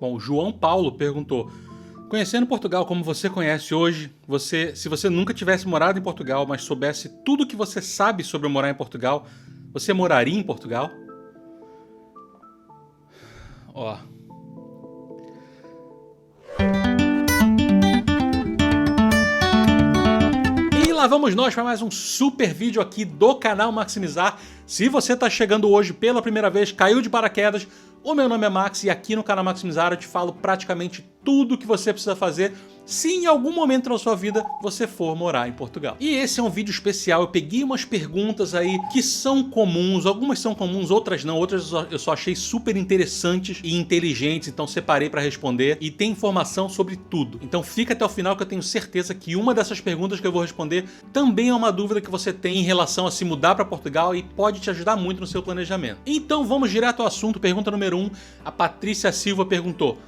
Bom, o João Paulo perguntou: conhecendo Portugal como você conhece hoje, se você nunca tivesse morado em Portugal, mas soubesse tudo que você sabe sobre morar em Portugal, você moraria em Portugal? Ó. E lá vamos nós para mais um super vídeo aqui do canal Maximizar. Se você está chegando hoje pela primeira vez, caiu de paraquedas, o meu nome é Max e aqui no canal Maximizar eu te falo praticamente tudo o que você precisa fazer se em algum momento da sua vida você for morar em Portugal. E esse é um vídeo especial, eu peguei umas perguntas aí que são comuns, algumas são comuns, outras não, outras eu só achei super interessantes e inteligentes, então separei para responder e tem informação sobre tudo. Então fica até o final que eu tenho certeza que uma dessas perguntas que eu vou responder também é uma dúvida que você tem em relação a se mudar para Portugal e pode te ajudar muito no seu planejamento. Então vamos direto ao assunto. Pergunta número 1, a Patrícia Silva perguntou: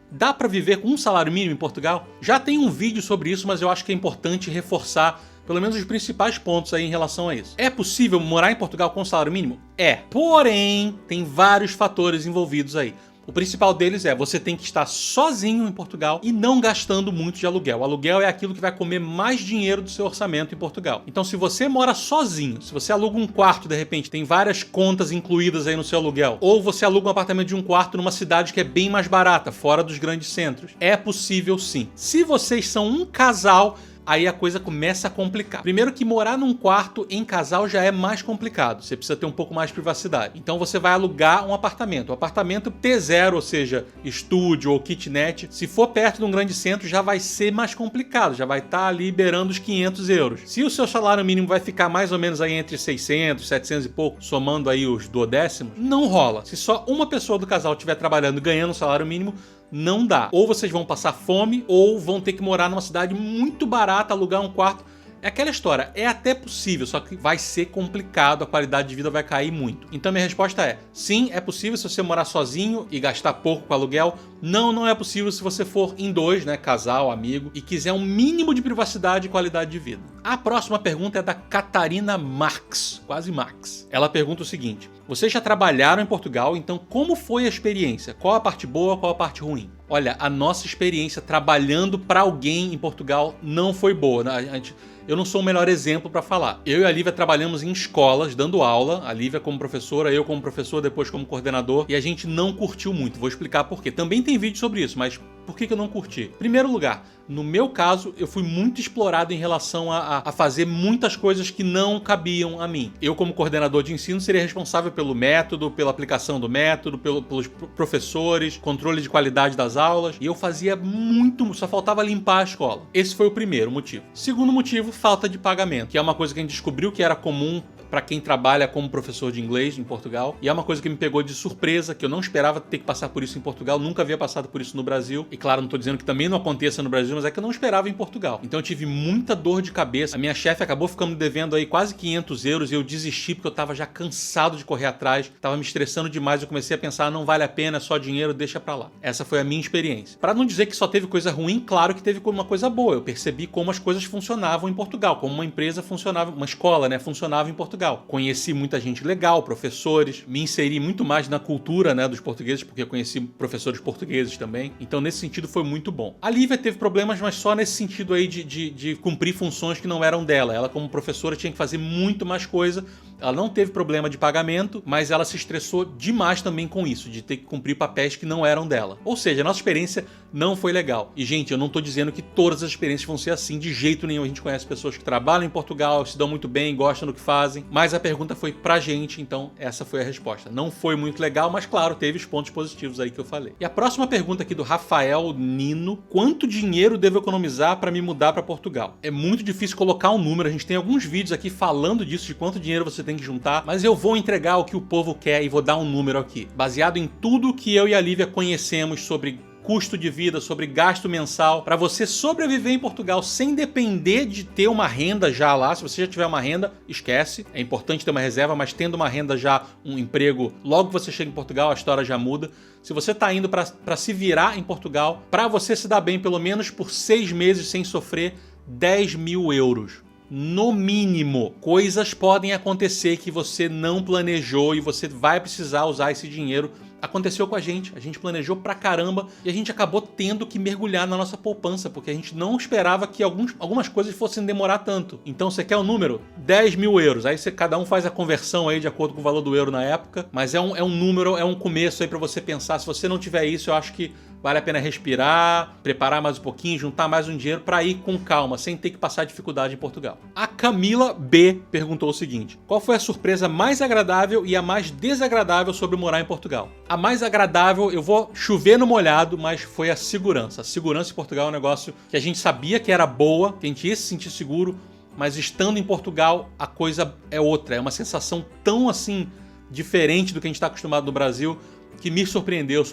dá para viver com um salário mínimo em Portugal? Já tem um vídeo sobre isso, mas eu acho que é importante reforçar pelo menos os principais pontos aí em relação a isso. É possível morar em Portugal com um salário mínimo? É. Porém, tem vários fatores envolvidos aí. O principal deles é você tem que estar sozinho em Portugal e não gastando muito de aluguel. O aluguel é aquilo que vai comer mais dinheiro do seu orçamento em Portugal. Então, se você mora sozinho, se você aluga um quarto, de repente, tem várias contas incluídas aí no seu aluguel, ou você aluga um apartamento de um quarto numa cidade que é bem mais barata, fora dos grandes centros, é possível sim. Se vocês são um casal, aí a coisa começa a complicar. Primeiro que morar num quarto em casal já é mais complicado, você precisa ter um pouco mais de privacidade. Então você vai alugar um apartamento. O apartamento T0, ou seja, estúdio ou kitnet, se for perto de um grande centro já vai ser mais complicado, já vai estar ali beirando os 500 euros. Se o seu salário mínimo vai ficar mais ou menos aí entre 600, 700 e pouco, somando aí os duodécimos, não rola. Se só uma pessoa do casal estiver trabalhando ganhando um salário mínimo, não dá. Ou vocês vão passar fome, ou vão ter que morar numa cidade muito barata, alugar um quarto. É aquela história, é até possível, só que vai ser complicado, a qualidade de vida vai cair muito. Então minha resposta é, sim, é possível se você morar sozinho e gastar pouco com aluguel. Não, não é possível se você for em dois, né, casal, amigo, e quiser um mínimo de privacidade e qualidade de vida. A próxima pergunta é da Catarina Marx, quase Max. Ela pergunta o seguinte: vocês já trabalharam em Portugal, então como foi a experiência? Qual a parte boa, qual a parte ruim? Olha, a nossa experiência trabalhando para alguém em Portugal não foi boa, né? Eu não sou o melhor exemplo para falar. Eu e a Lívia trabalhamos em escolas, dando aula, a Lívia como professora, eu como professor, depois como coordenador, e a gente não curtiu muito. Vou explicar por quê. Também tem vídeo sobre isso, mas por que eu não curti? Primeiro lugar, no meu caso, eu fui muito explorado em relação a fazer muitas coisas que não cabiam a mim. Eu, como coordenador de ensino, seria responsável pelo método, pela aplicação do método, pelos professores, controle de qualidade das aulas, e eu fazia muito, só faltava limpar a escola. Esse foi o primeiro motivo. Segundo motivo, falta de pagamento, que é uma coisa que a gente descobriu que era comum para quem trabalha como professor de inglês em Portugal, e é uma coisa que me pegou de surpresa, que eu não esperava ter que passar por isso em Portugal, nunca havia passado por isso no Brasil, e claro, não estou dizendo que também não aconteça no Brasil, mas é que eu não esperava em Portugal. Então eu tive muita dor de cabeça, a minha chefe acabou ficando devendo aí quase 500 euros, e eu desisti porque eu estava já cansado de correr atrás, estava me estressando demais, eu comecei a pensar, não vale a pena, é só dinheiro, deixa pra lá. Essa foi a minha experiência. Para não dizer que só teve coisa ruim, claro que teve uma coisa boa, eu percebi como as coisas funcionavam em Portugal, como uma empresa funcionava, uma escola, né, funcionava em Portugal. Conheci muita gente legal, professores, me inseri muito mais na cultura, né, dos portugueses, porque eu conheci professores portugueses também. Então, nesse sentido, foi muito bom. A Lívia teve problemas, mas só nesse sentido aí de cumprir funções que não eram dela. Ela, como professora, tinha que fazer muito mais coisa. Ela não teve problema de pagamento, mas ela se estressou demais também com isso, de ter que cumprir papéis que não eram dela. Ou seja, a nossa experiência não foi legal. E, gente, eu não tô dizendo que todas as experiências vão ser assim, de jeito nenhum. A gente conhece pessoas que trabalham em Portugal, se dão muito bem, gostam do que fazem, mas a pergunta foi pra gente, então essa foi a resposta. Não foi muito legal, mas claro, teve os pontos positivos aí que eu falei. E a próxima pergunta aqui do Rafael Nino: quanto dinheiro devo economizar para me mudar para Portugal? É muito difícil colocar um número, a gente tem alguns vídeos aqui falando disso, de quanto dinheiro você tem que juntar, mas eu vou entregar o que o povo quer e vou dar um número aqui, baseado em tudo que eu e a Lívia conhecemos sobre custo de vida, sobre gasto mensal, para você sobreviver em Portugal sem depender de ter uma renda já lá. Se você já tiver uma renda, esquece. É importante ter uma reserva, mas tendo uma renda já, um emprego, logo que você chega em Portugal, a história já muda. Se você está indo para se virar em Portugal, para você se dar bem pelo menos por 6 meses sem sofrer, 10 mil euros. No mínimo. Coisas podem acontecer que você não planejou e você vai precisar usar esse dinheiro aconteceu com a gente planejou pra caramba e a gente acabou tendo que mergulhar na nossa poupança, porque a gente não esperava que algumas coisas fossem demorar tanto. Então você quer o número? 10 mil euros. Aí cada um faz a conversão aí de acordo com o valor do euro na época, mas é um número, é um começo aí pra você pensar. Se você não tiver isso, eu acho que vale a pena respirar, preparar mais um pouquinho, juntar mais um dinheiro para ir com calma, sem ter que passar dificuldade em Portugal. A Camila B perguntou o seguinte: qual foi a surpresa mais agradável e a mais desagradável sobre morar em Portugal? A mais agradável, eu vou chover no molhado, mas foi a segurança. A segurança em Portugal é um negócio que a gente sabia que era boa, que a gente ia se sentir seguro, mas estando em Portugal a coisa é outra. É uma sensação tão assim diferente do que a gente está acostumado no Brasil, que me surpreendeu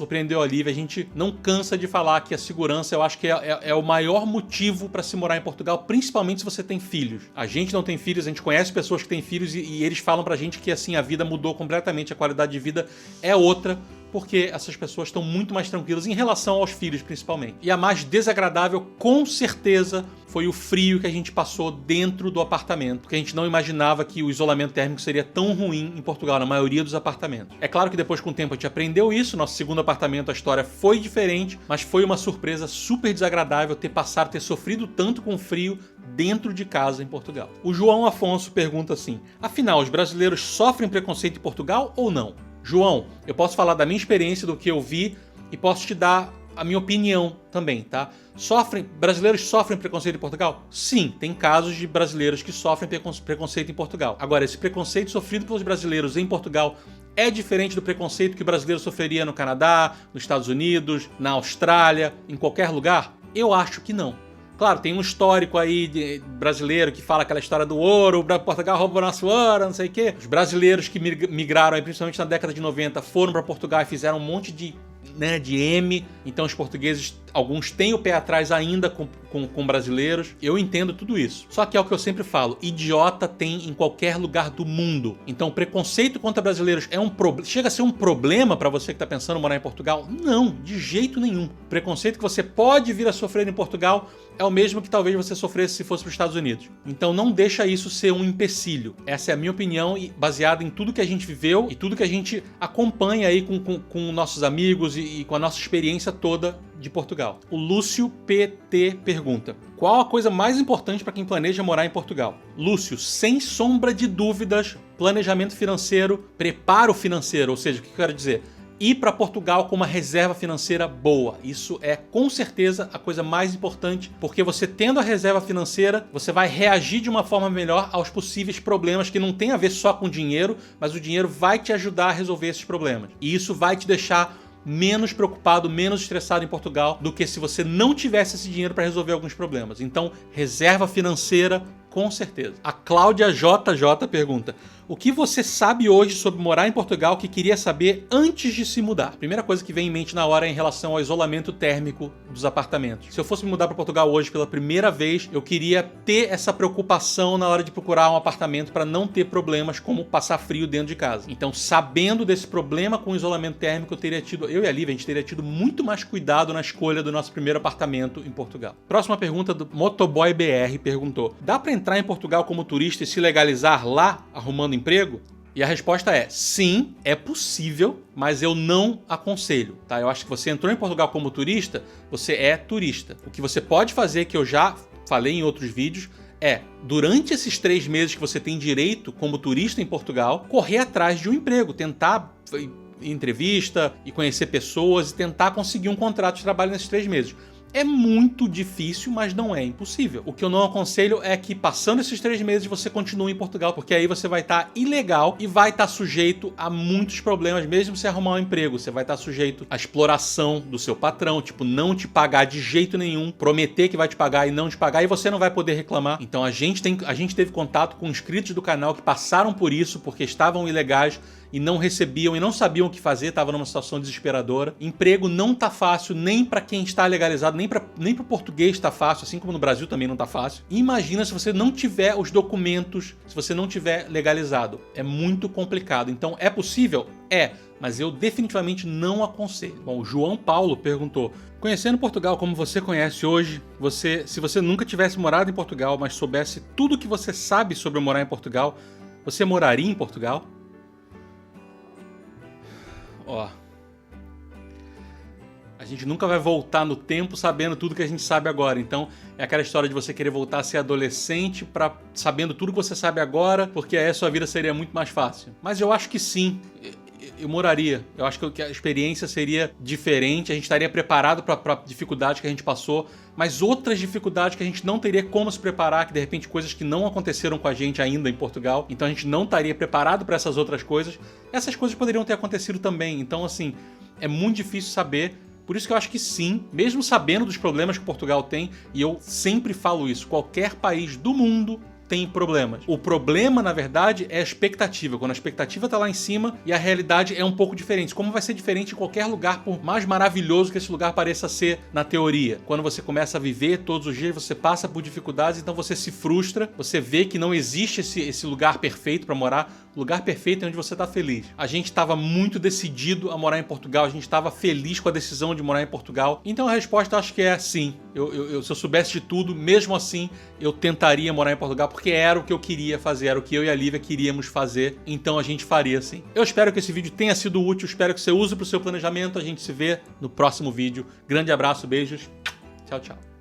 a Lívia. A gente não cansa de falar que a segurança, eu acho que é o maior motivo para se morar em Portugal, principalmente se você tem filhos. A gente não tem filhos, a gente conhece pessoas que têm filhos e eles falam pra gente que assim a vida mudou completamente, a qualidade de vida é outra, porque essas pessoas estão muito mais tranquilas em relação aos filhos, principalmente. E a mais desagradável, com certeza, foi o frio que a gente passou dentro do apartamento, porque a gente não imaginava que o isolamento térmico seria tão ruim em Portugal, na maioria dos apartamentos. É claro que depois, com o tempo, a gente aprendeu isso. Nosso segundo apartamento, a história foi diferente, mas foi uma surpresa super desagradável ter sofrido tanto com frio dentro de casa em Portugal. O João Afonso pergunta assim: afinal, os brasileiros sofrem preconceito em Portugal ou não? João, eu posso falar da minha experiência, do que eu vi, e posso te dar a minha opinião também, tá? Brasileiros sofrem preconceito em Portugal? Sim, tem casos de brasileiros que sofrem preconceito em Portugal. Agora, esse preconceito sofrido pelos brasileiros em Portugal é diferente do preconceito que o brasileiro sofreria no Canadá, nos Estados Unidos, na Austrália, em qualquer lugar? Eu acho que não. Claro, tem um histórico aí de brasileiro que fala aquela história do ouro, Portugal roubou nosso ouro, não sei o quê. Os brasileiros que migraram aí, principalmente na década de 90, foram para Portugal e fizeram um monte de M. Então os portugueses, alguns têm o pé atrás ainda com brasileiros. Eu entendo tudo isso. Só que é o que eu sempre falo: idiota tem em qualquer lugar do mundo. Então o preconceito contra brasileiros chega a ser um problema para você que está pensando em morar em Portugal? Não, de jeito nenhum. O preconceito que você pode vir a sofrer em Portugal é o mesmo que talvez você sofresse se fosse para os Estados Unidos. Então não deixa isso ser um empecilho. Essa é a minha opinião, baseada em tudo que a gente viveu e tudo que a gente acompanha aí com nossos amigos e com a nossa experiência toda de Portugal. O Lúcio PT pergunta: qual a coisa mais importante para quem planeja morar em Portugal? Lúcio, sem sombra de dúvidas, planejamento financeiro, preparo financeiro. Ou seja, o que eu quero dizer? Ir para Portugal com uma reserva financeira boa. Isso é, com certeza, a coisa mais importante, porque você tendo a reserva financeira, você vai reagir de uma forma melhor aos possíveis problemas que não tem a ver só com dinheiro, mas o dinheiro vai te ajudar a resolver esses problemas. E isso vai te deixar menos preocupado, menos estressado em Portugal do que se você não tivesse esse dinheiro para resolver alguns problemas. Então, reserva financeira, com certeza. A Cláudia JJ pergunta: o que você sabe hoje sobre morar em Portugal que queria saber antes de se mudar? Primeira coisa que vem em mente na hora é em relação ao isolamento térmico dos apartamentos. Se eu fosse me mudar para Portugal hoje pela primeira vez, eu queria ter essa preocupação na hora de procurar um apartamento para não ter problemas como passar frio dentro de casa. Então, sabendo desse problema com o isolamento térmico, eu e a Lívia, a gente teria tido muito mais cuidado na escolha do nosso primeiro apartamento em Portugal. Próxima pergunta do Motoboy BR perguntou: dá para entrar em Portugal como turista e se legalizar lá, arrumando emprego? E a resposta é: sim, é possível, mas eu não aconselho, tá? Eu acho que você entrou em Portugal como turista, você é turista. O que você pode fazer, que eu já falei em outros vídeos, é, durante esses 3 meses que você tem direito como turista em Portugal, correr atrás de um emprego, tentar entrevista e conhecer pessoas e tentar conseguir um contrato de trabalho nesses 3 meses. É muito difícil, mas não é impossível. O que eu não aconselho é que, passando esses 3 meses, você continue em Portugal, porque aí você vai estar ilegal e vai estar sujeito a muitos problemas, mesmo se arrumar um emprego. Você vai estar sujeito à exploração do seu patrão, tipo, não te pagar de jeito nenhum, prometer que vai te pagar e não te pagar, e você não vai poder reclamar. Então a gente teve contato com inscritos do canal que passaram por isso, porque estavam ilegais e não recebiam e não sabiam o que fazer, estavam numa situação desesperadora. Emprego não tá fácil, nem para quem está legalizado, nem pro português tá fácil, assim como no Brasil também não tá fácil. E imagina se você não tiver os documentos, se você não tiver legalizado. É muito complicado. Então, é possível? É, mas eu definitivamente não aconselho. Bom, o João Paulo perguntou: conhecendo Portugal como você conhece hoje, se você nunca tivesse morado em Portugal, mas soubesse tudo que você sabe sobre morar em Portugal, você moraria em Portugal? Ó, A gente nunca vai voltar no tempo sabendo tudo que a gente sabe agora. Então, é aquela história de você querer voltar a ser adolescente sabendo tudo que você sabe agora, porque aí a sua vida seria muito mais fácil. Mas eu acho que sim. Eu moraria. Eu acho que a experiência seria diferente, a gente estaria preparado para dificuldades que a gente passou, mas outras dificuldades que a gente não teria como se preparar, que de repente coisas que não aconteceram com a gente ainda em Portugal, então a gente não estaria preparado para essas outras coisas. Essas coisas poderiam ter acontecido também. Então, assim, é muito difícil saber. Por isso que eu acho que sim, mesmo sabendo dos problemas que Portugal tem, e eu sempre falo isso, qualquer país do mundo tem problemas. O problema, na verdade, é a expectativa. Quando a expectativa tá lá em cima e a realidade é um pouco diferente. Como vai ser diferente em qualquer lugar, por mais maravilhoso que esse lugar pareça ser na teoria. Quando você começa a viver todos os dias, você passa por dificuldades, então você se frustra, você vê que não existe esse lugar perfeito para morar. O lugar perfeito é onde você tá feliz. A gente estava muito decidido a morar em Portugal, a gente estava feliz com a decisão de morar em Portugal. Então a resposta acho que é sim. Se eu soubesse de tudo, mesmo assim, eu tentaria morar em Portugal, porque era o que eu queria fazer, era o que eu e a Lívia queríamos fazer, então a gente faria sim. Eu espero que esse vídeo tenha sido útil, espero que você use para o seu planejamento, a gente se vê no próximo vídeo. Grande abraço, beijos, tchau, tchau.